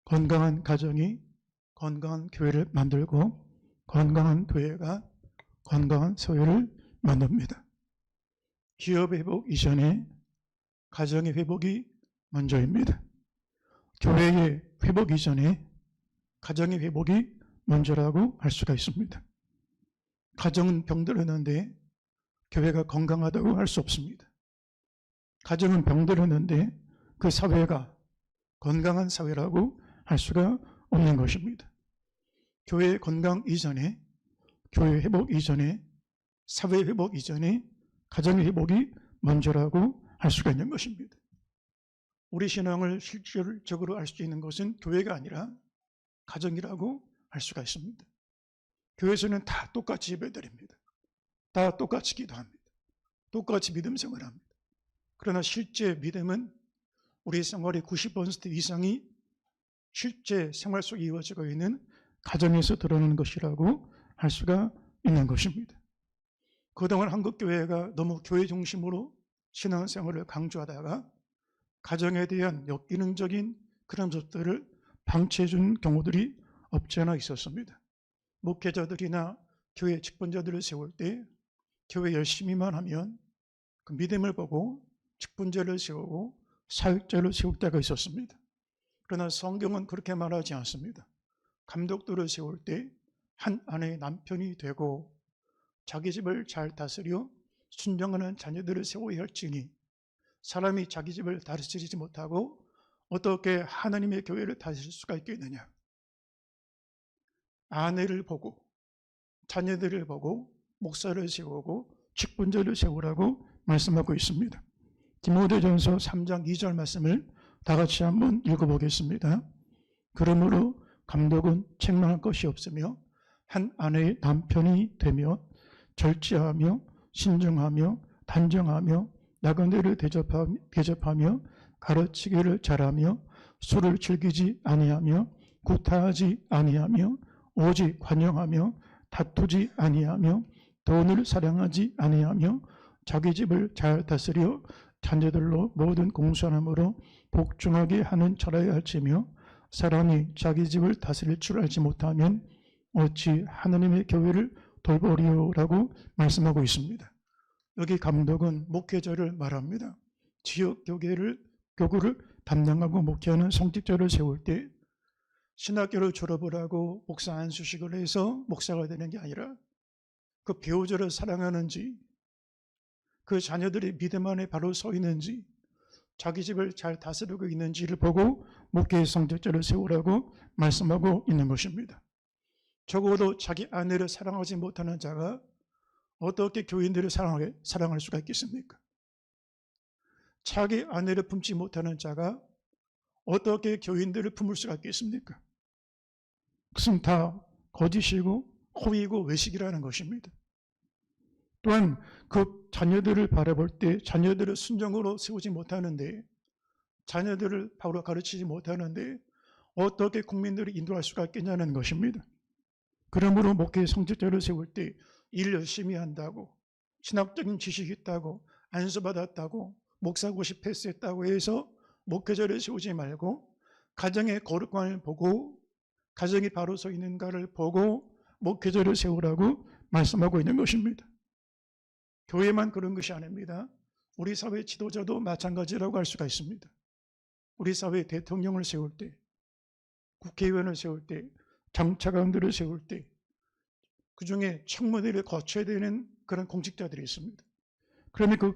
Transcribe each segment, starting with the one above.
건강한 가정이 건강한 교회를 만들고 건강한 교회가 건강한 사회를 만듭니다. 기업 회복 이전에 가정의 회복이 먼저입니다. 교회의 회복 이전에 가정의 회복이 먼저라고 할 수가 있습니다. 가정은 병들었는데 교회가 건강하다고 할 수 없습니다. 가정은 병들었는데 그 사회가 건강한 사회라고 할 수가 없는 것입니다. 교회 건강 이전에, 교회 회복 이전에, 사회 회복 이전에 가정의 회복이 먼저라고 할 수가 있는 것입니다. 우리 신앙을 실질적으로 알 수 있는 것은 교회가 아니라 가정이라고 할 수가 있습니다. 교회에서는 다 똑같이 예배드립니다. 다 똑같이 기도합니다. 똑같이 믿음 생활합니다. 그러나 실제 믿음은 우리 생활의 90% 이상이 실제 생활 속에 이루어지고 있는 가정에서 드러나는 것이라고 할 수가 있는 것입니다. 그동안 한국교회가 너무 교회 중심으로 신앙생활을 강조하다가 가정에 대한 역기능적인 그런 것들을 방치해 준 경우들이 없지 않아 있었습니다. 목회자들이나 교회 직분자들을 세울 때 교회 열심히만 하면 그 믿음을 보고 직분자를 세우고 사역자를 세울 때가 있었습니다. 그러나 성경은 그렇게 말하지 않습니다. 감독들을 세울 때 한 아내의 남편이 되고 자기 집을 잘 다스려 순종하는 자녀들을 세워야 할지니 사람이 자기 집을 다스리지 못하고 어떻게 하나님의 교회를 다스릴 수가 있겠느냐. 아내를 보고 자녀들을 보고 목사를 세우고 직분자를 세우라고 말씀하고 있습니다. 디모데전서 3장 2절 말씀을 다 같이 한번 읽어보겠습니다. 그러므로 감독은 책망할 것이 없으며 한 아내의 남편이 되며 절제하며 신중하며 단정하며 나그네를 대접하며 가르치기를 잘하며 술을 즐기지 아니하며 구타하지 아니하며 오직 관용하며 다투지 아니하며 돈을 사랑하지 아니하며 자기 집을 잘 다스려 자녀들로 모든 공손함으로 복종하게 하는 자라야 할지며 사람이 자기 집을 다스릴 줄 알지 못하면 어찌 하나님의 교회를 돌보리요라고 말씀하고 있습니다. 여기 감독은 목회자를 말합니다. 지역 교구를 담당하고 목회하는 성직자를 세울 때 신학교를 졸업을 하고 목사 안수식을 해서 목사가 되는 게 아니라 그 배우자를 사랑하는지 그 자녀들이 믿음 안에 바로 서 있는지 자기 집을 잘 다스리고 있는지를 보고 목회의 성직자를 세우라고 말씀하고 있는 것입니다. 적어도 자기 아내를 사랑하지 못하는 자가 어떻게 교인들을 사랑할 수가 있겠습니까? 자기 아내를 품지 못하는 자가 어떻게 교인들을 품을 수가 있겠습니까? 그것은 다 거짓이고 허위고 외식이라는 것입니다. 또한 그 자녀들을 바라볼 때 자녀들을 순종으로 세우지 못하는데 자녀들을 바로 가르치지 못하는데 어떻게 국민들을 인도할 수가 있겠냐는 것입니다. 그러므로 목회 성직자를 세울 때 일 열심히 한다고 신학적인 지식이 있다고 안수받았다고 목사고시 패스했다고 해서 목회자를 세우지 말고 가정의 거룩관을 보고 가정이 바로 서 있는가를 보고 목회자를 세우라고 말씀하고 있는 것입니다. 교회만 그런 것이 아닙니다. 우리 사회 지도자도 마찬가지라고 할 수가 있습니다. 우리 사회 대통령을 세울 때, 국회의원을 세울 때, 정차관들을 세울 때 그 중에 청문회를 거쳐야 되는 그런 공직자들이 있습니다. 그러면 그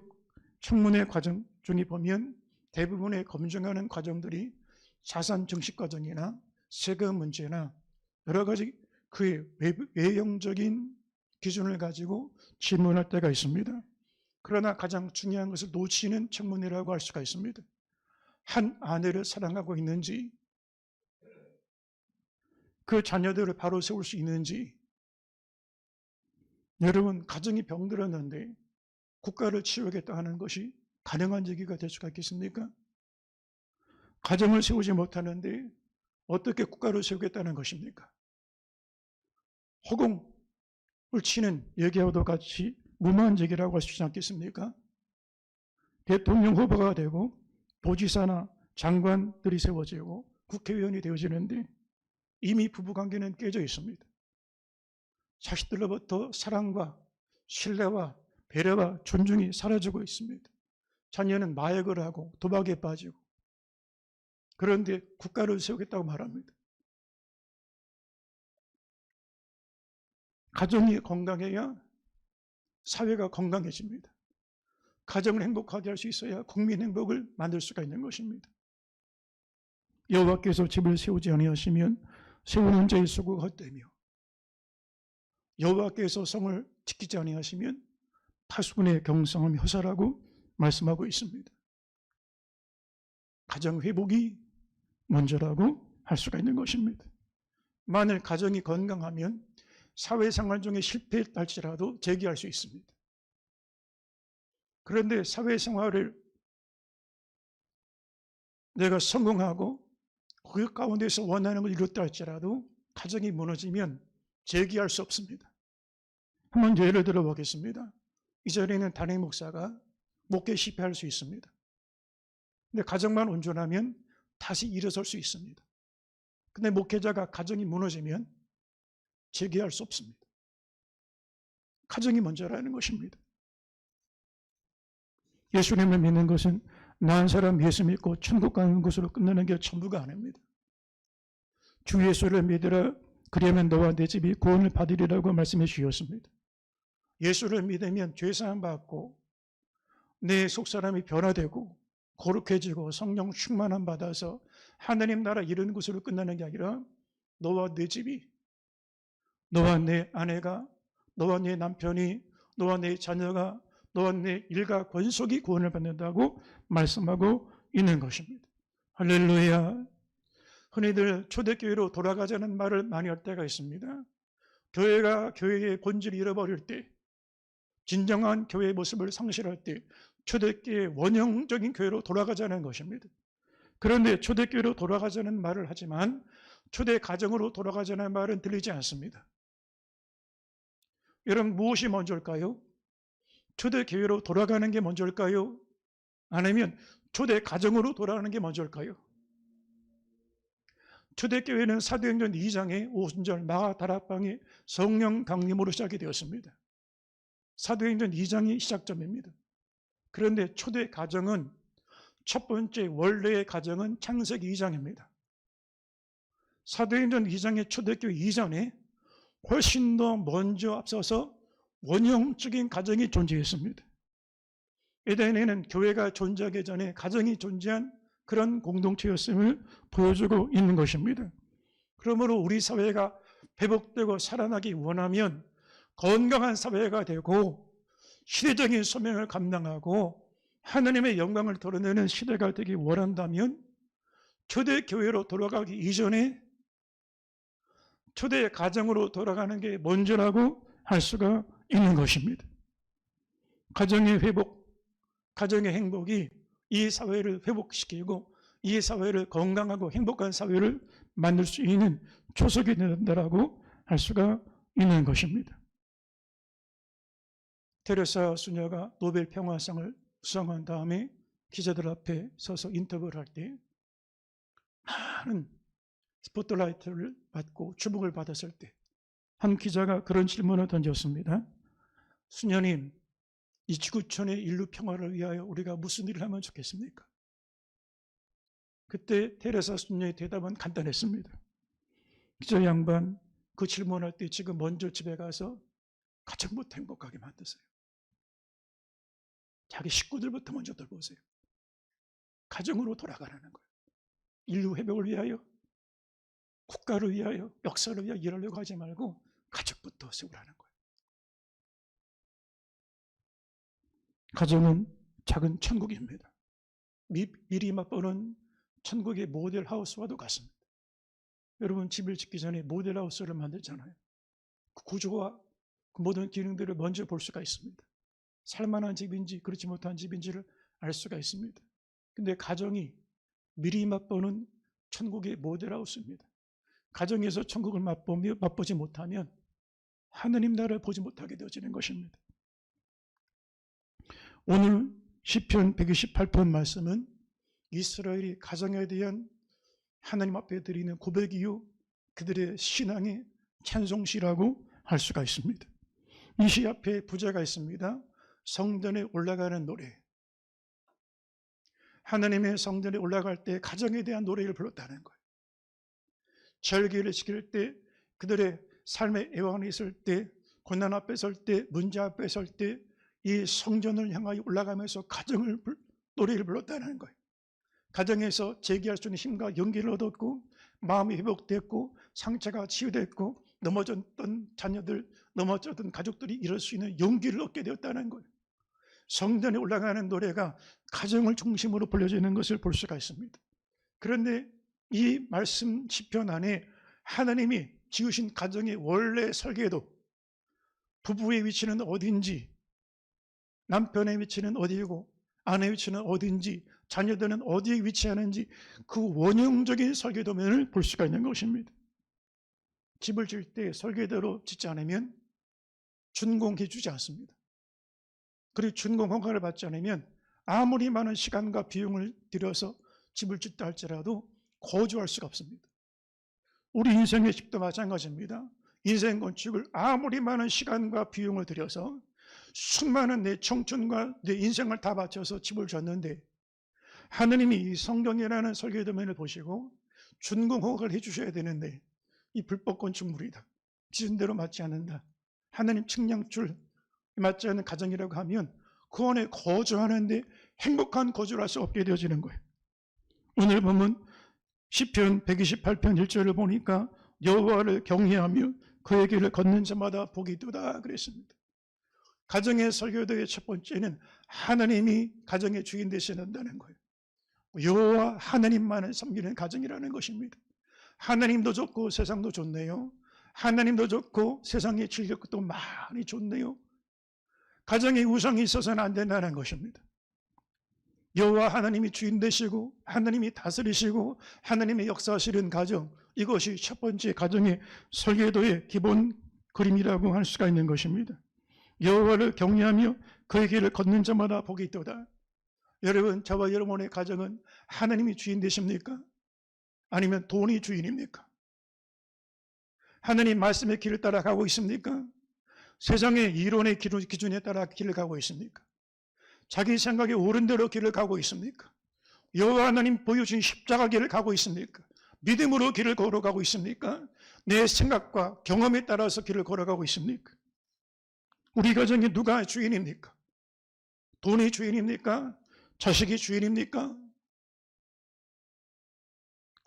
청문회 과정 중에 보면 대부분의 검증하는 과정들이 자산 증식 과정이나 세금 문제나 여러 가지 그의 외형적인 기준을 가지고 질문할 때가 있습니다. 그러나 가장 중요한 것을 놓치는 청문회라고 할 수가 있습니다. 한 아내를 사랑하고 있는지, 그 자녀들을 바로 세울 수 있는지. 여러분, 가정이 병들었는데 국가를 치우겠다 하는 것이 가능한 얘기가 될 수가 있겠습니까? 가정을 세우지 못하는데 어떻게 국가를 세우겠다는 것입니까? 허공을 치는 얘기와도 같이 무모한 얘기라고 할 수 있지 않겠습니까? 대통령 후보가 되고 도지사나 장관들이 세워지고 국회의원이 되어지는데 이미 부부관계는 깨져 있습니다. 자식들로부터 사랑과 신뢰와 배려와 존중이 사라지고 있습니다. 자녀는 마약을 하고 도박에 빠지고, 그런데 국가를 세우겠다고 말합니다. 가정이 건강해야 사회가 건강해집니다. 가정을 행복하게 할 수 있어야 국민 행복을 만들 수가 있는 것입니다. 여호와께서 집을 세우지 아니하시면 세우는 자의 수고가 헛되며, 여호와께서 성을 지키지 아니하시면 파수꾼의 경성함이 허사라고 말씀하고 있습니다. 가정 회복이 먼저라고 할 수가 있는 것입니다. 만일 가정이 건강하면 사회생활 중에 실패했다 할지라도 재기할 수 있습니다. 그런데 사회생활을 내가 성공하고 그 가운데서 원하는 걸 이뤘다 할지라도 가정이 무너지면 재기할 수 없습니다. 한번 예를 들어 보겠습니다. 이 자리에는 담임 목사가 목회 실패할 수 있습니다. 근데 가정만 온전하면 다시 일어설 수 있습니다. 근데 목회자가 가정이 무너지면 재기할 수 없습니다. 가정이 먼저라는 것입니다. 예수님을 믿는 것은 나 한 사람 예수 믿고 천국 가는 것으로 끝나는 게 전부가 아닙니다. 주 예수를 믿으라, 그리하면 너와 내 집이 구원을 받으리라고 말씀해 주셨습니다. 예수를 믿으면 죄사함 받고 내 속사람이 변화되고 거룩해지고 성령 충만함 받아서 하나님 나라 이루는 것으로 끝나는 게 아니라 너와 내 집이, 너와 내 아내가, 너와 내 남편이, 너와 내 자녀가, 너와 내 일가 권속이 구원을 받는다고 말씀하고 있는 것입니다. 할렐루야. 흔히들 초대교회로 돌아가자는 말을 많이 할 때가 있습니다. 교회가 교회의 본질을 잃어버릴 때, 진정한 교회의 모습을 상실할 때 초대교회의 원형적인 교회로 돌아가자는 것입니다. 그런데 초대교회로 돌아가자는 말을 하지만 초대 가정으로 돌아가자는 말은 들리지 않습니다. 여러분, 무엇이 먼저일까요? 초대교회로 돌아가는 게 먼저일까요? 아니면 초대 가정으로 돌아가는 게 먼저일까요? 초대교회는 사도행전 2장의 오순절 마가다락방의 성령 강림으로 시작이 되었습니다. 사도행전 2장이 시작점입니다. 그런데 초대 가정은, 첫 번째 원래의 가정은 창세기 2장입니다. 사도행전 2장의 초대교회 이전에 훨씬 더 먼저 앞서서 원형적인 가정이 존재했습니다. 에덴에는 교회가 존재하기 전에 가정이 존재한 그런 공동체였음을 보여주고 있는 것입니다. 그러므로 우리 사회가 회복되고 살아나기 원하면 건강한 사회가 되고 시대적인 소명을 감당하고 하나님의 영광을 드러내는 시대가 되기 원한다면 초대교회로 돌아가기 이전에 초대 가정으로 돌아가는 게 먼저라고 할 수가 있는 것입니다. 가정의 회복, 가정의 행복이 이 사회를 회복시키고 이 사회를 건강하고 행복한 사회를 만들 수 있는 초석이 된다라고 할 수가 있는 것입니다. 테레사 수녀가 노벨 평화상을 수상한 다음에 기자들 앞에 서서 인터뷰를 할 때 많은 스포트라이트를 받고 주목을 받았을 때 한 기자가 그런 질문을 던졌습니다. 수녀님, 이 지구촌의 인류 평화를 위하여 우리가 무슨 일을 하면 좋겠습니까? 그때 테레사 수녀의 대답은 간단했습니다. 기자 양반, 그 질문할 때 지금 먼저 집에 가서 가정부터 행복하게 만드세요. 자기 식구들부터 먼저 돌보세요. 가정으로 돌아가라는 거예요. 인류 회복을 위하여, 국가를 위하여, 역사를 위하여 일하려고 하지 말고 가족부터 세우라는 거예요. 가정은 작은 천국입니다. 미리 맛보는 천국의 모델하우스와도 같습니다. 여러분, 집을 짓기 전에 모델하우스를 만들잖아요. 그 구조와 그 모든 기능들을 먼저 볼 수가 있습니다. 살만한 집인지 그렇지 못한 집인지를 알 수가 있습니다. 근데 가정이 미리 맛보는 천국의 모델하우스입니다. 가정에서 천국을 맛보지 못하면 하느님 나라를 보지 못하게 되어지는 것입니다. 오늘 시편 128편 말씀은 이스라엘이 가정에 대한 하나님 앞에 드리는 고백이요 그들의 신앙의 찬송시라고 할 수가 있습니다. 이 시 앞에 부제가 있습니다. 성전에 올라가는 노래. 하나님의 성전에 올라갈 때 가정에 대한 노래를 불렀다는 거예요. 절기를 지킬 때, 그들의 삶의 애환이 있을 때, 고난 앞에 설 때, 문제 앞에 설 때 이 성전을 향하여 올라가면서 노래를 불렀다는 거예요. 가정에서 재기할 수 있는 힘과 용기를 얻었고, 마음이 회복됐고, 상처가 치유됐고, 넘어졌던 자녀들, 넘어졌던 가족들이 이룰 수 있는 용기를 얻게 되었다는 거예요. 성전에 올라가는 노래가 가정을 중심으로 불려지는 것을 볼 수가 있습니다. 그런데 이 말씀 시편 안에 하나님이 지으신 가정의 원래 설계도, 부부의 위치는 어딘지, 남편의 위치는 어디이고 아내의 위치는 어딘지, 자녀들은 어디에 위치하는지 그 원형적인 설계도면을 볼 수가 있는 것입니다. 집을 지을 때 설계대로 짓지 않으면 준공해 주지 않습니다. 그리고 준공 허가를 받지 않으면 아무리 많은 시간과 비용을 들여서 집을 짓다 할지라도 거주할 수가 없습니다. 우리 인생의 집도 마찬가지입니다. 인생 건축을 아무리 많은 시간과 비용을 들여서 수많은 내 청춘과 내 인생을 다 바쳐서 집을 졌는데 하나님이 이 성경이라는 설계도면을 보시고 준공 허가를 해주셔야 되는데 이 불법 건축물이다, 지은대로 맞지 않는다, 하나님 측량줄 맞지 않는 가정이라고 하면 그 안에 거주하는데 행복한 거주를 할 수 없게 되어지는 거예요. 오늘 보면 시편 128편 1절을 보니까 여호와를 경외하며 그의 길을 걷는 자마다 복이 있도다 그랬습니다. 가정의 설계도의 첫 번째는 하나님이 가정의 주인 되셔야 한다는 거예요. 여호와 하나님만을 섬기는 가정이라는 것입니다. 하나님도 좋고 세상도 좋네요. 하나님도 좋고 세상에 즐길 것도 많이 좋네요. 가정에 우상이 있어서는 안 된다는 것입니다. 여호와 하나님이 주인 되시고 하나님이 다스리시고 하나님의 역사하시는 가정, 이것이 첫 번째 가정의 설계도의 기본 그림이라고 할 수가 있는 것입니다. 여호와를 경외하며 그의 길을 걷는 자마다 복이 있도다. 여러분, 저와 여러분의 가정은 하나님이 주인 되십니까? 아니면 돈이 주인입니까? 하나님 말씀의 길을 따라가고 있습니까? 세상의 이론의 기준에 따라 길을 가고 있습니까? 자기 생각에 옳은 대로 길을 가고 있습니까? 여호와 하나님 보여주신 십자가 길을 가고 있습니까? 믿음으로 길을 걸어가고 있습니까? 내 생각과 경험에 따라서 길을 걸어가고 있습니까? 우리 가정에 누가 주인입니까? 돈이 주인입니까? 자식이 주인입니까?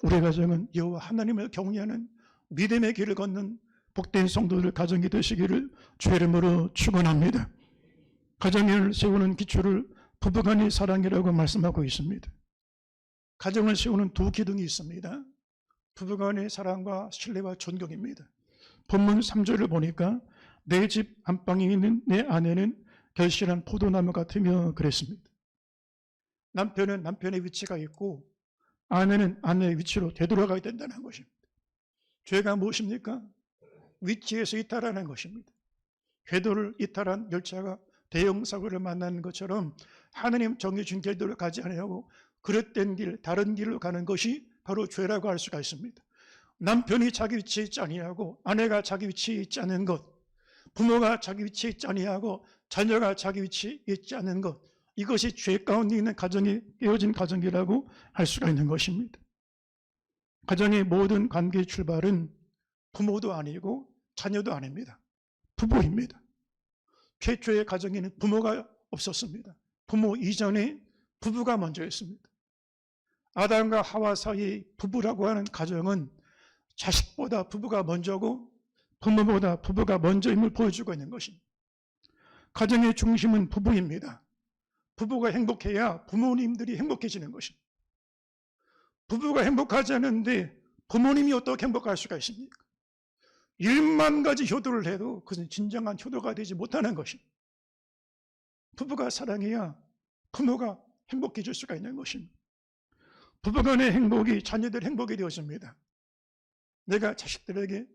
우리 가정은 여호와 하나님을 경외하는 믿음의 길을 걷는 복된 성도들 가정이 되시기를 주의 이름으로 축원합니다. 가정을 세우는 기초를 부부간의 사랑이라고 말씀하고 있습니다. 가정을 세우는 두 기둥이 있습니다. 부부간의 사랑과 신뢰와 존경입니다. 본문 3절을 보니까 내 집 안방에 있는 내 아내는 결실한 포도나무 같으며 그랬습니다. 남편은 남편의 위치가 있고 아내는 아내의 위치로 되돌아가야 된다는 것입니다. 죄가 무엇입니까? 위치에서 이탈하는 것입니다. 궤도를 이탈한 열차가 대형 사고를 만나는 것처럼 하나님 정해준 궤도를 가지 아니하고 그릇된 길, 다른 길로 가는 것이 바로 죄라고 할 수가 있습니다. 남편이 자기 위치에 있지 아니하고 아내가 자기 위치에 있지 않은 것, 부모가 자기 위치에 있지 아니하고 자녀가 자기 위치에 있지 않은 것, 이것이 죄 가운데 있는 가정이 깨어진 가정이라고 할 수가 있는 것입니다. 가정의 모든 관계의 출발은 부모도 아니고 자녀도 아닙니다. 부부입니다. 최초의 가정에는 부모가 없었습니다. 부모 이전에 부부가 먼저였습니다. 아담과 하와 사이의 부부라고 하는 가정은 자식보다 부부가 먼저고 부모보다 부부가 먼저임을 보여주고 있는 것입니다. 가정의 중심은 부부입니다. 부부가 행복해야 부모님들이 행복해지는 것입니다. 부부가 행복하지 않은데 부모님이 어떻게 행복할 수가 있습니까? 1만 가지 효도를 해도 그것은 진정한 효도가 되지 못하는 것입니다. 부부가 사랑해야 부모가 행복해질 수가 있는 것입니다. 부부간의 행복이 자녀들 행복이 되어집니다. 내가 자식들에게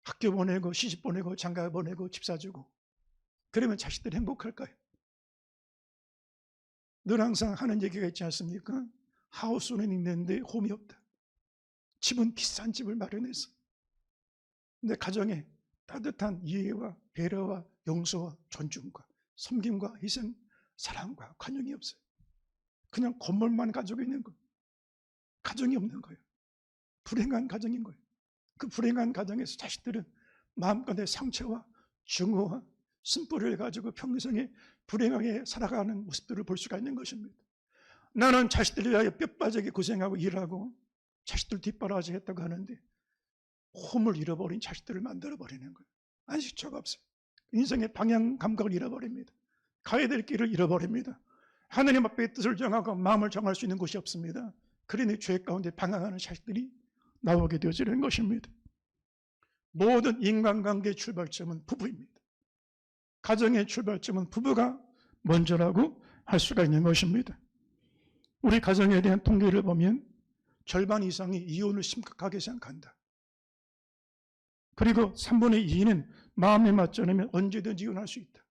학교 보내고 시집 보내고 장가 보내고 집 사주고 그러면 자식들이 행복할까요? 늘 항상 하는 얘기가 있지 않습니까? 하우스는 있는데 홈이 없다. 집은 비싼 집을 마련해서. 근데 가정에 따뜻한 이해와 배려와 용서와 존중과 섬김과 희생, 사랑과 관용이 없어요. 그냥 건물만 가지고 있는 거예요. 가정이 없는 거예요. 불행한 가정인 거예요. 그 불행한 가정에서 자식들은 마음껏의 상처와 증오와 쓴뿌리를 가지고 평생에 불행하게 살아가는 모습들을 볼 수가 있는 것입니다. 나는 자식들을 위하여 뼈빠지게 고생하고 일하고 자식들 뒷바라지 했다고 하는데 홈을 잃어버린 자식들을 만들어버리는 거예요. 안식처가 없어요. 인생의 방향 감각을 잃어버립니다. 가야 될 길을 잃어버립니다. 하나님 앞에 뜻을 정하고 마음을 정할 수 있는 곳이 없습니다. 그러니 죄 가운데 방황하는 자식들이 나오게 되어지는 것입니다. 모든 인간관계의 출발점은 부부입니다. 가정의 출발점은 부부가 먼저라고 할 수가 있는 것입니다. 우리 가정에 대한 통계를 보면 절반 이상이 이혼을 심각하게 생각한다. 그리고 3분의 2는 마음에 맞지 않으면 언제든지 이혼할 수 있다.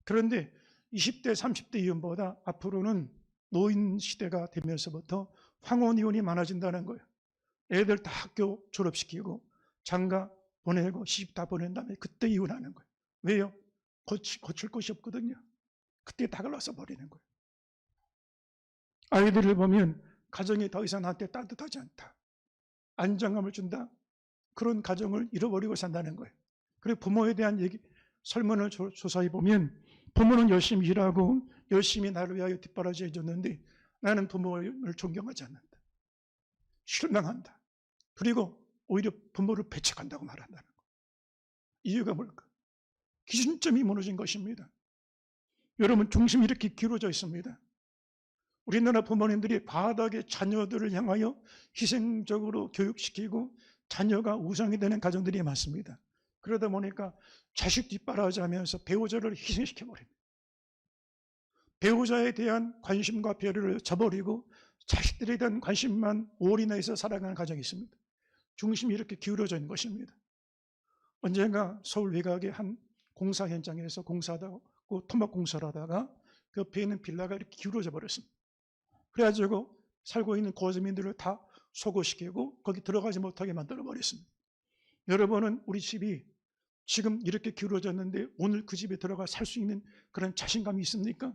그런데 20대, 30대 이혼보다 앞으로는 노인 시대가 되면서부터 황혼 이혼이 많아진다는 거예요. 애들 다 학교 졸업시키고 장가 보내고 시집 다 보낸 다음에 그때 이혼하는 거예요. 왜요? 고칠 것이 없거든요. 그때 다 갈라서 버리는 거예요. 아이들을 보면 가정이 더 이상 나한테 따뜻하지 않다. 안정감을 준다. 그런 가정을 잃어버리고 산다는 거예요. 그리고 부모에 대한 설문을 조사해 보면 부모는 열심히 일하고 열심히 나를 위하여 뒷바라지 해줬는데 나는 부모를 존경하지 않는다. 실망한다. 그리고 오히려 부모를 배척한다고 말한다는 거예요. 이유가 뭘까? 기준점이 무너진 것입니다. 여러분, 중심이 이렇게 기울어져 있습니다. 우리나라 부모님들이 과다하게 자녀들을 향하여 희생적으로 교육시키고 자녀가 우상이 되는 가정들이 많습니다. 그러다 보니까 자식 뒷바라지하면서 배우자를 희생시켜버립니다. 배우자에 대한 관심과 배려를 저버리고 자식들에 대한 관심만 올인해서 살아가는 가정이 있습니다. 중심이 이렇게 기울어져 있는 것입니다. 언젠가 서울 외곽의 한 공사 현장에서 공사하다가 토막 공사를 하다가 그 옆에 있는 빌라가 이렇게 기울어져 버렸습니다. 그래가지고 살고 있는 고주민들을 다 소고시키고 거기 들어가지 못하게 만들어 버렸습니다. 여러분은 우리 집이 지금 이렇게 기울어졌는데 오늘 그 집에 들어가 살 수 있는 그런 자신감이 있습니까?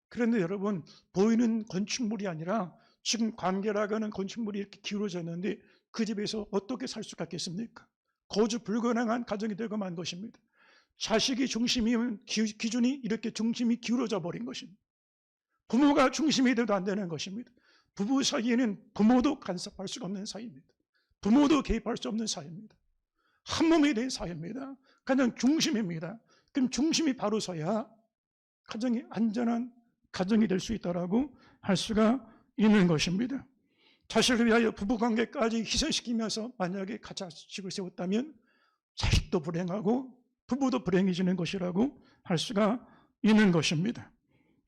그런데 여러분, 보이는 건축물이 아니라 지금 관계라고 하는 건축물이 이렇게 기울어졌는데 그 집에서 어떻게 살 수가 있겠습니까? 거주 불가능한 가정이 되고 만 것입니다. 자식이 중심이면 기준이 이렇게 중심이 기울어져 버린 것입니다. 부모가 중심이 돼도 안 되는 것입니다. 부부 사이에는 부모도 간섭할 수가 없는 사이입니다. 부모도 개입할 수 없는 사이입니다. 한 몸이 된 사이입니다. 가장 중심입니다. 그럼 중심이 바로 서야 가정이 안전한 가정이 될 수 있다라고 할 수가 있는 것입니다. 자식을 위하여 부부관계까지 희생시키면서 만약에 가자식을 세웠다면 자식도 불행하고 부부도 불행해지는 것이라고 할 수가 있는 것입니다.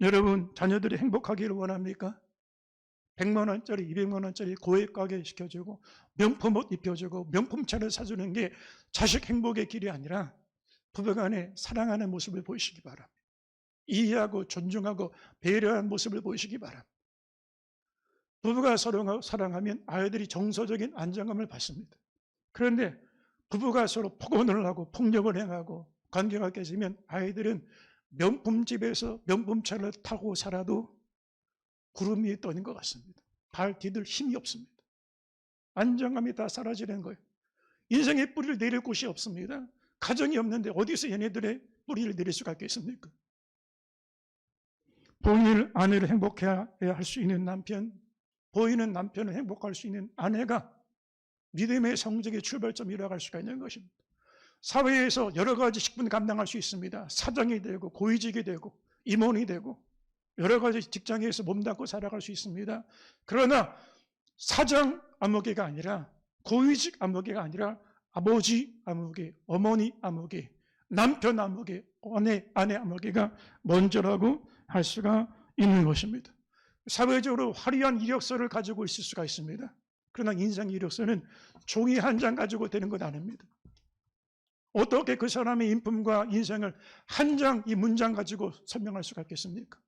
여러분, 자녀들이 행복하기를 원합니까? 100만 원짜리, 200만 원짜리 고액 가게 시켜주고 명품 옷 입혀주고 명품차를 사주는 게 자식 행복의 길이 아니라 부부간에 사랑하는 모습을 보이시기 바랍니다. 이해하고 존중하고 배려하는 모습을 보이시기 바랍니다. 부부가 서로 사랑하면 아이들이 정서적인 안정감을 받습니다. 그런데 부부가 서로 폭언을 하고 폭력을 행하고 관계가 깨지면 아이들은 명품집에서 명품차를 타고 살아도 구름 위에 떠는 것 같습니다. 발 디딜 힘이 없습니다. 안정감이 다 사라지는 거예요. 인생의 뿌리를 내릴 곳이 없습니다. 가정이 없는데 어디서 얘네들의 뿌리를 내릴 수가 있겠습니까? 본인 아내를 행복해야 할 수 있는 남편, 보이는 남편을 행복할 수 있는 아내가 믿음의 성적의 출발점이라고 할 수가 있는 것입니다. 사회에서 여러 가지 직분 감당할 수 있습니다. 사장이 되고 고위직이 되고 임원이 되고 여러 가지 직장에서 몸담고 살아갈 수 있습니다. 그러나 사장 아무개가 아니라 고위직 아무개가 아니라 아버지 아무개, 어머니 아무개, 남편 아무개, 아내 아무개가 먼저라고 할 수가 있는 것입니다. 사회적으로 화려한 이력서를 가지고 있을 수가 있습니다. 그러나 인생 이력서는 종이 한 장 가지고 되는 것 아닙니다. 어떻게 그 사람의 인품과 인생을 한 장 이 문장 가지고 설명할 수가 있겠습니까?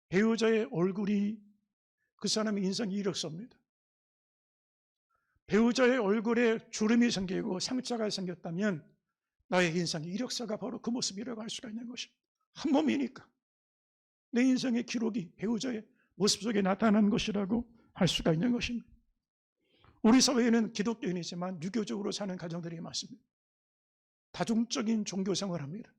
배우자의 얼굴이 그 사람의 인생 이력서입니다. 배우자의 얼굴에 주름이 생기고 상처가 생겼다면 나의 인생의 이력서가 바로 그 모습이라고 할 수가 있는 것입니다. 한 몸이니까 내 인생의 기록이 배우자의 모습 속에 나타난 것이라고 할 수가 있는 것입니다. 우리 사회에는 기독교인이지만 유교적으로 사는 가정들이 많습니다. 다중적인 종교 생활을 합니다.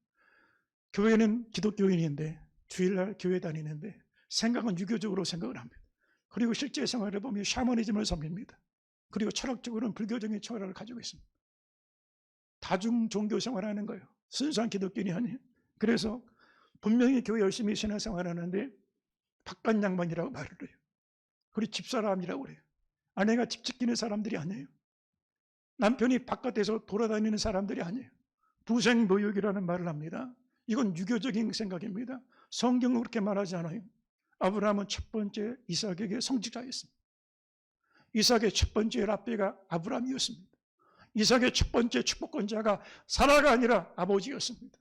교회는 기독교인인데 주일날 교회 다니는데 생각은 유교적으로 생각을 합니다. 그리고 실제 생활을 보면 샤머니즘을 섬깁니다. 그리고 철학적으로는 불교적인 철학을 가지고 있습니다. 다중 종교 생활하는 거예요. 순수한 기독교인이 아니에요. 그래서 분명히 교회 열심히 신앙생활하는데 바깥 양반이라고 말을 해요. 그리고 집사람이라고 그래요. 아내가 집 지키는 사람들이 아니에요. 남편이 바깥에서 돌아다니는 사람들이 아니에요. 두생노육이라는 말을 합니다. 이건 유교적인 생각입니다. 성경은 그렇게 말하지 않아요. 아브라함은 첫 번째 이삭에게 성직자였습니다. 이삭의 첫 번째 랍비가 아브라함이었습니다. 이삭의 첫 번째 축복권자가 사라가 아니라 아버지였습니다.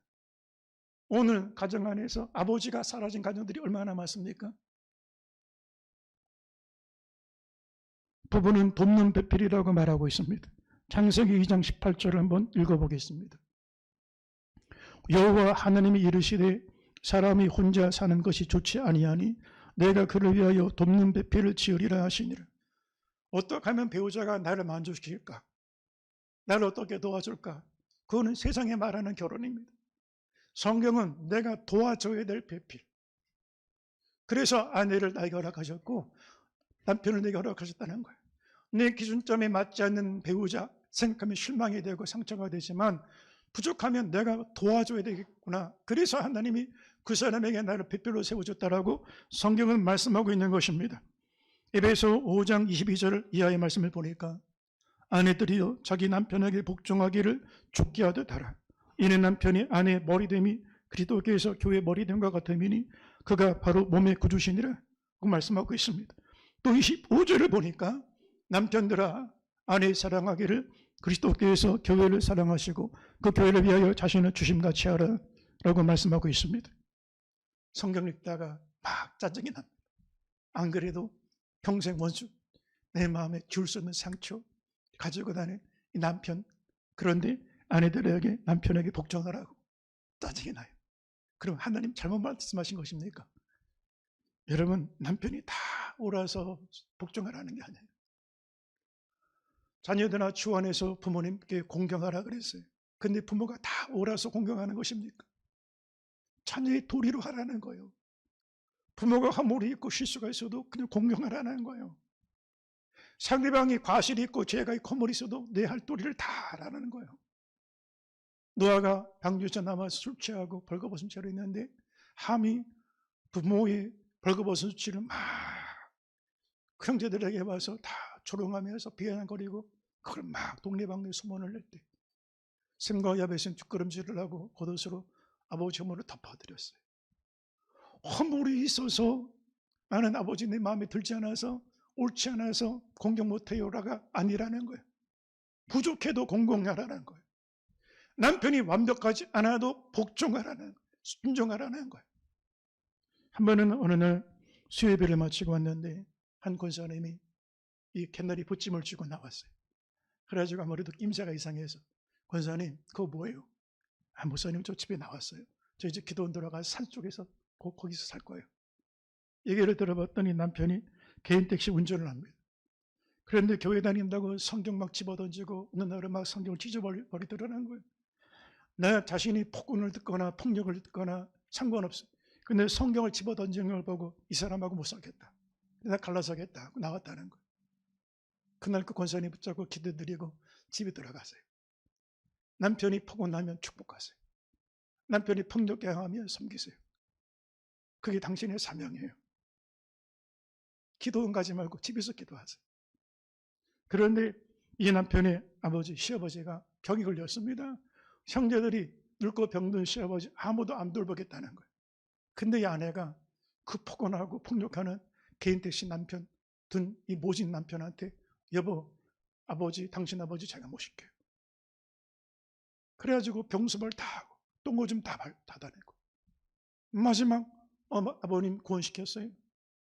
오늘 가정 안에서 아버지가 사라진 가정들이 얼마나 많습니까? 부부는 돕는 배필이라고 말하고 있습니다. 창세기 2장 18절을 한번 읽어보겠습니다. 여호와 하나님이 이르시되 사람이 혼자 사는 것이 좋지 아니하니 내가 그를 위하여 돕는 배필을 지으리라 하시니라. 어떻게 하면 배우자가 나를 만족시킬까? 나를 어떻게 도와줄까? 그거는 세상에 말하는 결혼입니다. 성경은 내가 도와줘야 될 배필. 그래서 아내를 나에게 허락하셨고 남편을 내게 허락하셨다는 거예요. 내 기준점에 맞지 않는 배우자 생각하면 실망이 되고 상처가 되지만 부족하면 내가 도와줘야 되겠구나. 그래서 하나님이 그 사람에게 나를 배필로 세워줬다라고 성경은 말씀하고 있는 것입니다. 에베소 5장 22절 이하의 말씀을 보니까 아내들이여 자기 남편에게 복종하기를 좁게 하듯 하라. 이는 남편이 아내의 머리됨이 그리스도께서 교회의 머리됨과 같음이니 그가 바로 몸의 구주시니라 그 말씀하고 있습니다. 또 25절을 보니까 남편들아 아내 사랑하기를 그리스도께서 교회를 사랑하시고 그 교회를 위하여 자신을 주심같이 하라 라고 말씀하고 있습니다. 성경 읽다가 막 짜증이 납니다. 안 그래도 평생 원수, 내 마음에 지울 수 없는 상처 가지고 다니는 이 남편, 그런데 아내들에게 남편에게 복종하라고 짜증이 나요. 그럼 하나님 잘못 말씀하신 것입니까? 여러분, 남편이 다 옳아서 복종하라는 게 아니에요. 자녀들아 주 안에서 부모님께 공경하라 그랬어요. 근데 부모가 다 옳아서 공경하는 것입니까? 자녀의 도리로 하라는 거예요. 부모가 허물이 있고 실수가 있어도 그냥 공경하라는 거예요. 상대방이 과실이 있고 죄가 있고 허물이 있어도 내 할 도리를 다 하라는 거예요. 노아가 방주에서 남아서 술 취하고 벌거벗은 채로 있는데 함이 부모의 벌거벗은 수치를 막 형제들에게 와서 다 조롱하면서 비아냥거리고 그걸 막 동네방네 소문을 낼 때 셈과 야벳은 뒷걸음질을 하고 겉옷으로 아버지 허물을 덮어드렸어요. 허물이 있어서 나는 아버지 내 마음에 들지 않아서 옳지 않아서 공경 못해요라가 아니라는 거예요. 부족해도 공경하라는 거예요. 남편이 완벽하지 않아도 복종하라는 거예요. 순종하라는 거예요. 한 번은 어느 날 수요예배를 마치고 왔는데 한 권사님이 이 캔나리 붙짐을 쥐고 나왔어요. 그래가지고 아무래도 낌새가 이상해서 권사님 그거 뭐예요? 아 목사님 저 집에 나왔어요. 저 이제 기도원 들어가서 산속에서 거기서 살 거예요. 얘기를 들어봤더니 남편이 개인 택시 운전을 합니다. 그런데 교회 다닌다고 성경 막 집어던지고 어느 날은 막 성경을 찢어버리더라는 거예요. 나 자신이 폭군을 듣거나 폭력을 듣거나 상관없어요. 근데 성경을 집어던지는 걸 보고 이 사람하고 못 살겠다. 내가 갈라서겠다 하고 나왔다는 거예요. 그날 그 권사님 붙잡고 기도드리고 집에 들어가세요. 남편이 폭언하면 축복하세요. 남편이 폭력행하면 섬기세요. 그게 당신의 사명이에요. 기도원 가지 말고 집에서 기도하세요. 그런데 이 남편의 아버지, 시아버지가 병이 걸렸습니다. 형제들이 늙고 병든 시아버지 아무도 안 돌보겠다는 거예요. 근데 이 아내가 그 폭언하고 폭력하는 개인 택시 남편 든 이 모진 남편한테 여보, 아버지, 당신 아버지 제가 모실게요. 그래가지고 병수발 다 하고 똥오줌 다 닫아내고 마지막 아버님 구원시켰어요.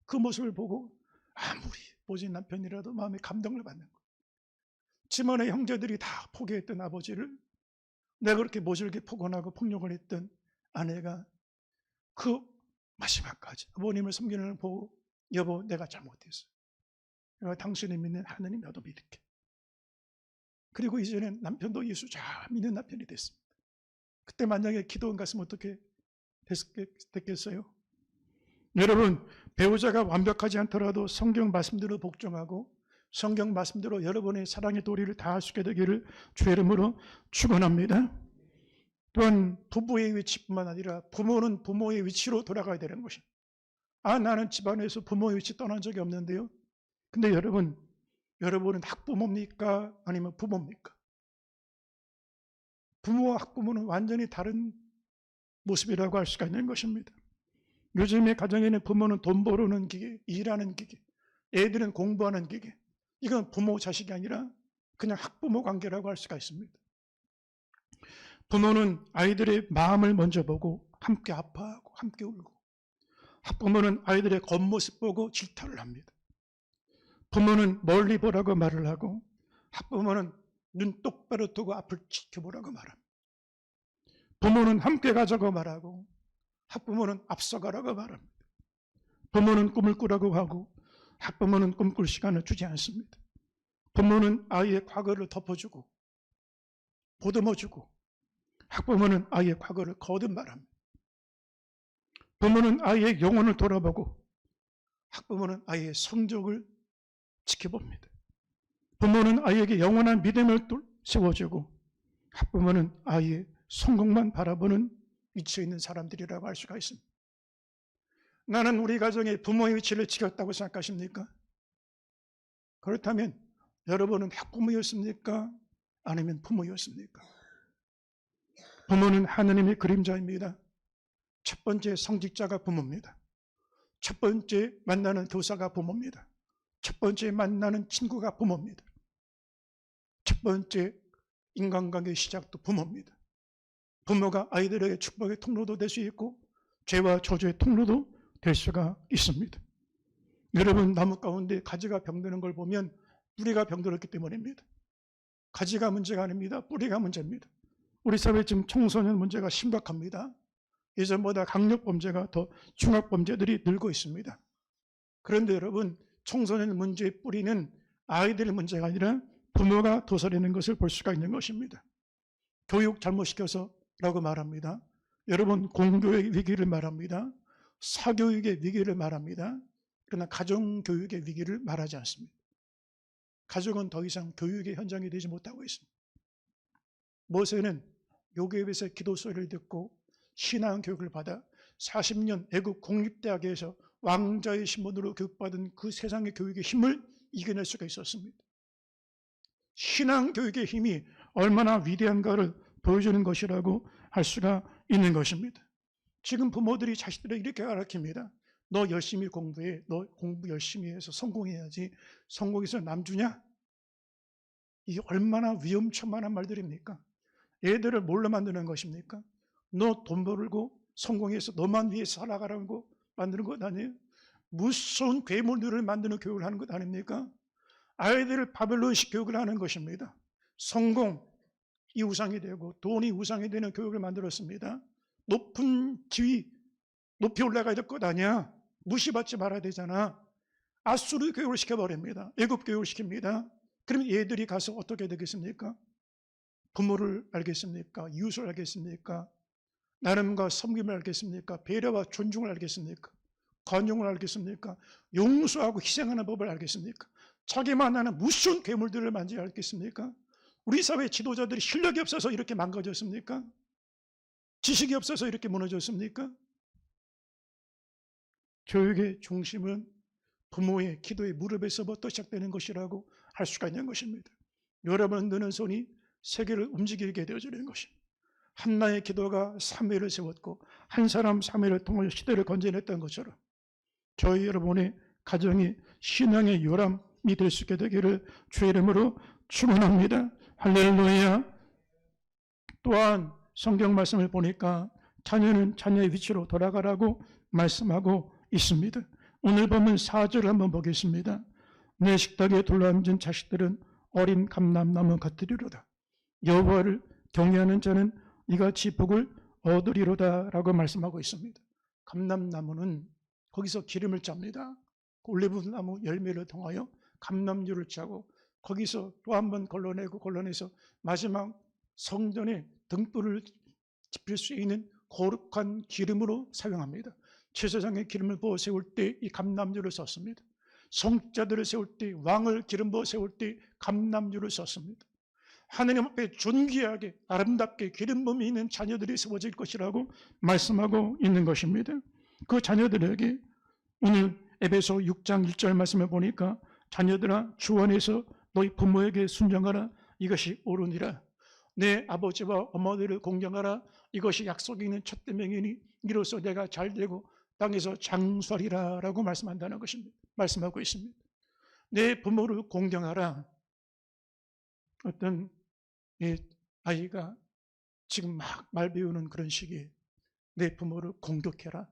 그 모습을 보고 아무리 모진 남편이라도 마음에 감동을 받는 거예요. 집안의 형제들이 다 포기했던 아버지를, 내가 그렇게 모질게 폭언하고 폭력을 했던 아내가 그 마지막까지 아버님을 섬기는 걸 보고, 여보 내가 잘못했어, 내가 당신을 믿는 하나님 나도 믿을게. 그리고 이제는 남편도 예수 잘 믿는 남편이 됐습니다. 그때 만약에 기도 안 갔으면 어떻게 됐겠어요? 여러분, 배우자가 완벽하지 않더라도 성경 말씀대로 복종하고 성경 말씀대로 여러분의 사랑의 도리를 다할 수 있게 되기를 주의 이름으로 축원합니다. 또한 부부의 위치뿐만 아니라 부모는 부모의 위치로 돌아가야 되는 것입니다. 나는 집안에서 부모의 위치 떠난 적이 없는데요. 근데 여러분은 학부모입니까? 아니면 부모입니까? 부모와 학부모는 완전히 다른 모습이라고 할 수가 있는 것입니다. 요즘의 가정에는 부모는 돈 벌어오는 기계, 일하는 기계, 애들은 공부하는 기계, 이건 부모 자식이 아니라 그냥 학부모 관계라고 할 수가 있습니다. 부모는 아이들의 마음을 먼저 보고 함께 아파하고 함께 울고, 학부모는 아이들의 겉모습 보고 질타를 합니다. 부모는 멀리 보라고 말을 하고 학부모는 눈 똑바로 뜨고 앞을 지켜보라고 말합니다. 부모는 함께 가자고 말하고 학부모는 앞서가라고 말합니다. 부모는 꿈을 꾸라고 하고 학부모는 꿈꿀 시간을 주지 않습니다. 부모는 아이의 과거를 덮어주고 보듬어주고 학부모는 아이의 과거를 거듭 말합니다. 부모는 아이의 영혼을 돌아보고 학부모는 아이의 성적을 지켜봅니다. 부모는 아이에게 영원한 믿음을 세워주고 학부모는 아이의 성공만 바라보는 위치에 있는 사람들이라고 할 수가 있습니다. 나는 우리 가정의 부모의 위치를 지켰다고 생각하십니까? 그렇다면 여러분은 학부모였습니까? 아니면 부모였습니까? 부모는 하나님의 그림자입니다. 첫 번째 성직자가 부모입니다. 첫 번째 만나는 교사가 부모입니다. 첫 번째 만나는 친구가 부모입니다. 첫 번째 인간관계의 시작도 부모입니다. 부모가 아이들에게 축복의 통로도 될 수 있고 죄와 저주의 통로도 될 수가 있습니다. 여러분, 나무 가운데 가지가 병드는 걸 보면 뿌리가 병들었기 때문입니다. 가지가 문제가 아닙니다. 뿌리가 문제입니다. 우리 사회 지금 청소년 문제가 심각합니다. 예전보다 강력범죄가 더 중학범죄들이 늘고 있습니다. 그런데 여러분, 청소년 문제의 뿌리는 아이들의 문제가 아니라 부모가 도사리는 것을 볼 수가 있는 것입니다. 교육 잘못시켜서라고 말합니다. 여러분, 공교의 위기를 말합니다. 사교육의 위기를 말합니다. 그러나 가정교육의 위기를 말하지 않습니다. 가족은 더 이상 교육의 현장이 되지 못하고 있습니다. 모세는 요괴에서 기도 소리를 듣고 신앙교육을 받아 40년 애국 공립대학에서 왕자의 신분으로 교육받은 그 세상의 교육의 힘을 이겨낼 수가 있었습니다. 신앙교육의 힘이 얼마나 위대한가를 보여주는 것이라고 할 수가 있는 것입니다. 지금 부모들이 자식들에게 이렇게 가르칩니다. 너 열심히 공부해. 너 공부 열심히 해서 성공해야지. 성공해서 남 주냐? 이게 얼마나 위험천만한 말들입니까? 애들을 뭘로 만드는 것입니까? 너 돈 벌고 성공해서 너만 위해서 살아가라고 만드는 것 아니에요? 무서운 괴물들을 만드는 교육을 하는 것 아닙니까? 아이들을 바벨론식 교육을 하는 것입니다. 성공이 우상이 되고 돈이 우상이 되는 교육을 만들었습니다. 높은 지위, 높이 올라가야 될 것 아니야. 무시받지 말아야 되잖아. 아수르 교육을 시켜버립니다. 애굽 교육을 시킵니다. 그러면 얘들이 가서 어떻게 되겠습니까? 부모를 알겠습니까? 이웃을 알겠습니까? 나눔과 섬김을 알겠습니까? 배려와 존중을 알겠습니까? 관용을 알겠습니까? 용서하고 희생하는 법을 알겠습니까? 자기만 아는 무슨 괴물들을 만지 알겠습니까? 우리 사회 지도자들이 실력이 없어서 이렇게 망가졌습니까? 지식이 없어서 이렇게 무너졌습니까? 교육의 중심은 부모의 기도의 무릎에서부터 시작되는 것이라고 할 수가 있는 것입니다. 여러분 드는 손이 세계를 움직이게 되어지는 것입니다. 한나의 기도가 사무엘을 세웠고 한 사람 사무엘을 통해 시대를 건져냈던 것처럼 저희 여러분의 가정이 신앙의 요람이 될 수 있게 되기를 주의 이름으로 축원합니다. 할렐루야. 또한 성경 말씀을 보니까 자녀는 자녀의 위치로 돌아가라고 말씀하고 있습니다. 오늘 보면 4절을 한번 보겠습니다. 내 식탁에 둘러앉은 자식들은 어린 감람나무 같으리로다. 여호와를 경외하는 자는 이같이 복을 얻으리로다라고 말씀하고 있습니다. 감람나무는 거기서 기름을 짭니다. 올리브나무 열매를 통하여 감람유를 짜고 거기서 또 한 번 걸러내서 마지막 성전에 등불을 지필 수 있는 거룩한 기름으로 사용합니다. 제사장의 기름을 부어 세울 때 이 감람유를 썼습니다. 성자들을 세울 때, 왕을 기름 부어 세울 때 감람유를 썼습니다. 하느님 앞에 존귀하게 아름답게 기름 부음이 있는 자녀들이 세워질 것이라고 말씀하고 있는 것입니다. 그 자녀들에게 오늘 에베소 6장 1절 말씀을 보니까 자녀들아 주 안에서 너희 부모에게 순종하라. 이것이 옳으니라. 내 아버지와 어머니를 공경하라. 이것이 약속이 있는 첫째 명이니 이로써 내가 잘되고 땅에서 장수하리라 라고 말씀한다는 것입니다. 말씀하고 있습니다. 내 부모를 공경하라. 어떤 아이가 지금 막 말 배우는 그런 시기에 내 부모를 공격해라.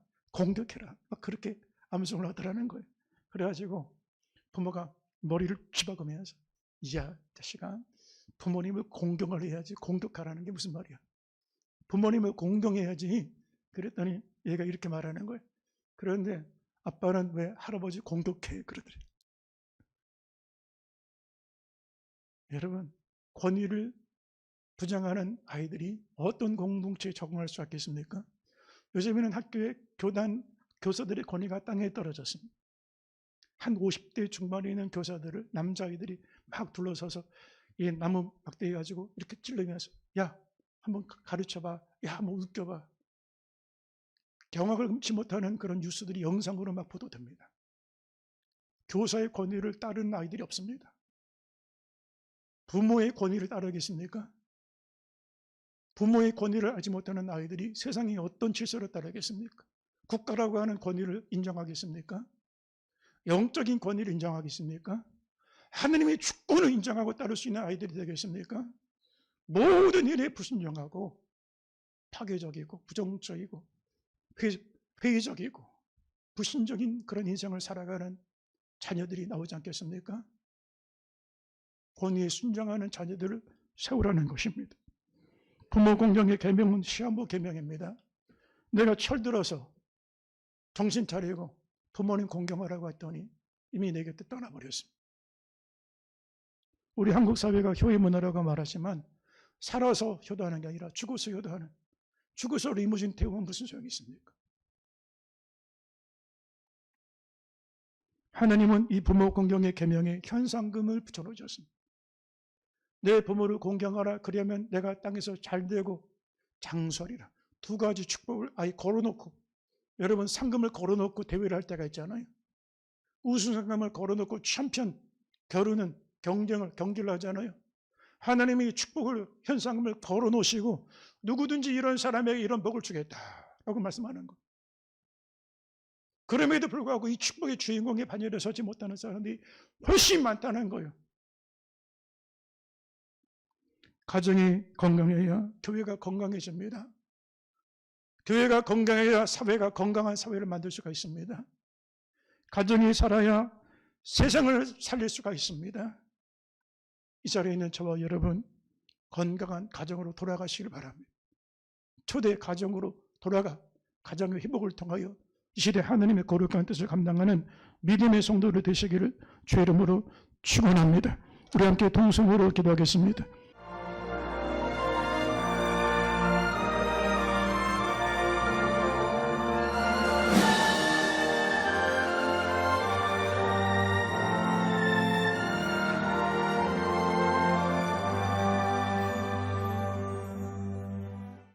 막 그렇게 암송을 하더라는 거예요. 그래가지고 부모가 머리를 쥐박으면서 야 자식아, 부모님을 공경을 해야지 공격하라는 게 무슨 말이야. 부모님을 공경해야지. 그랬더니 얘가 이렇게 말하는 거예요. 그런데 아빠는 왜 할아버지 공격해 그러더래. 여러분, 권위를 부정하는 아이들이 어떤 공동체에 적응할 수 있겠습니까? 요즘에는 학교에 교사들의 권위가 땅에 떨어졌습니다. 한 50대 중반에 있는 교사들을 남자아이들이 막 둘러서서 이 나무 막대기 가지고 이렇게 찔르면서 야 한번 가르쳐봐, 야 한번 웃겨봐. 경악을 금치 못하는 그런 뉴스들이 영상으로 막 보도됩니다. 교사의 권위를 따르는 아이들이 없습니다. 부모의 권위를 따르겠습니까? 부모의 권위를 알지 못하는 아이들이 세상에 어떤 질서를 따르겠습니까? 국가라고 하는 권위를 인정하겠습니까? 영적인 권위를 인정하겠습니까? 하느님의 주권을 인정하고 따를 수 있는 아이들이 되겠습니까? 모든 일에 불순종하고 파괴적이고 부정적이고 회의적이고 불신적인 그런 인생을 살아가는 자녀들이 나오지 않겠습니까? 권위에 순종하는 자녀들을 세우라는 것입니다. 부모 공경의 계명은 시한부 계명입니다. 내가 철들어서 정신 차리고 부모님 공경하라고 했더니 이미 내 곁에 떠나버렸습니다. 우리 한국 사회가 효의 문화라고 말하지만 살아서 효도하는 게 아니라 죽어서 효도하는, 죽어서 리무진 태우면 무슨 소용이 있습니까? 하나님은 이 부모 공경의 계명에 현상금을 붙여놓으셨습니다. 내 부모를 공경하라. 그러면 내가 땅에서 잘되고 장수하리라. 두 가지 축복을 아예 걸어놓고, 여러분 상금을 걸어놓고 대회를 할 때가 있잖아요. 우승상금을 걸어놓고 챔피언 경기를 하잖아요. 하나님이 축복을, 현상금을 걸어놓으시고 누구든지 이런 사람에게 이런 복을 주겠다라고 말씀하는 것. 그럼에도 불구하고 이 축복의 주인공의 반열에 서지 못하는 사람들이 훨씬 많다는 거예요. 가정이 건강해야 교회가 건강해집니다. 교회가 건강해야 사회가 건강한 사회를 만들 수가 있습니다. 가정이 살아야 세상을 살릴 수가 있습니다. 이 자리에 있는 저와 여러분, 건강한 가정으로 돌아가시길 바랍니다. 초대 가정으로 돌아가 가정의 회복을 통하여 이 시대 하나님의 거룩한 뜻을 감당하는 믿음의 성도를 되시기를 주의 이름으로 축원합니다. 우리 함께 동성으로 기도하겠습니다.